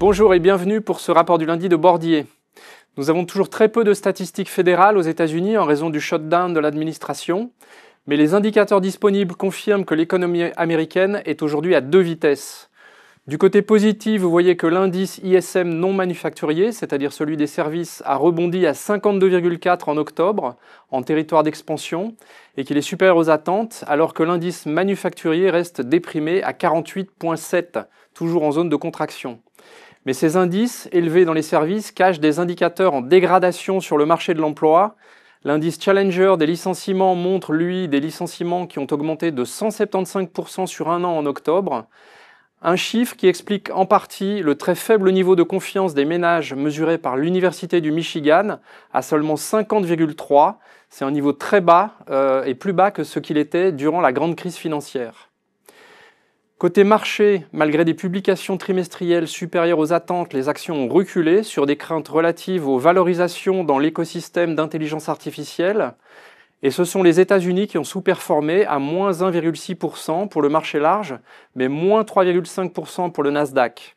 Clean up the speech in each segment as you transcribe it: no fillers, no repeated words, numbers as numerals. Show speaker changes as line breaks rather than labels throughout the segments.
Bonjour et bienvenue pour ce rapport du lundi de Bordier. Nous avons toujours très peu de statistiques fédérales aux États-Unis en raison du shutdown de l'administration, mais les indicateurs disponibles confirment que l'économie américaine est aujourd'hui à deux vitesses. Du côté positif, vous voyez que l'indice ISM non manufacturier, c'est-à-dire celui des services, a rebondi à 52,4 en octobre, en territoire d'expansion, et qu'il est supérieur aux attentes, alors que l'indice manufacturier reste déprimé à 48,7, toujours en zone de contraction. Mais ces indices, élevés dans les services, cachent des indicateurs en dégradation sur le marché de l'emploi. L'indice Challenger des licenciements montre, lui, des licenciements qui ont augmenté de 175% sur un an en octobre. Un chiffre qui explique en partie le très faible niveau de confiance des ménages mesuré par l'Université du Michigan à seulement 50,3. C'est un niveau très bas et plus bas que ce qu'il était durant la grande crise financière. Côté marché, malgré des publications trimestrielles supérieures aux attentes, les actions ont reculé sur des craintes relatives aux valorisations dans l'écosystème d'intelligence artificielle. Et ce sont les États-Unis qui ont sous-performé à moins 1,6% pour le marché large, mais moins 3,5% pour le Nasdaq.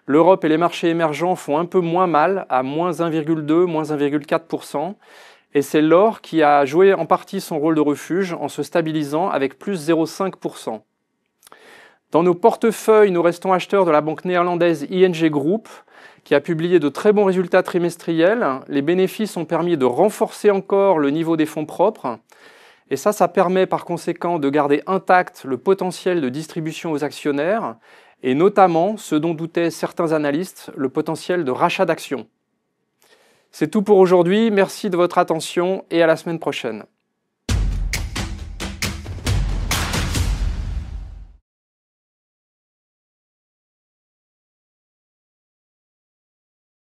L'Europe et les marchés émergents font un peu moins mal, à moins 1,2%, moins 1,4%. Et c'est l'or qui a joué en partie son rôle de refuge en se stabilisant avec plus 0,5%. Dans nos portefeuilles, nous restons acheteurs de la banque néerlandaise ING Group, qui a publié de très bons résultats trimestriels. Les bénéfices ont permis de renforcer encore le niveau des fonds propres. Et ça permet par conséquent de garder intact le potentiel de distribution aux actionnaires, et notamment, ce dont doutaient certains analystes, le potentiel de rachat d'actions. C'est tout pour aujourd'hui, merci de votre attention et à la semaine prochaine.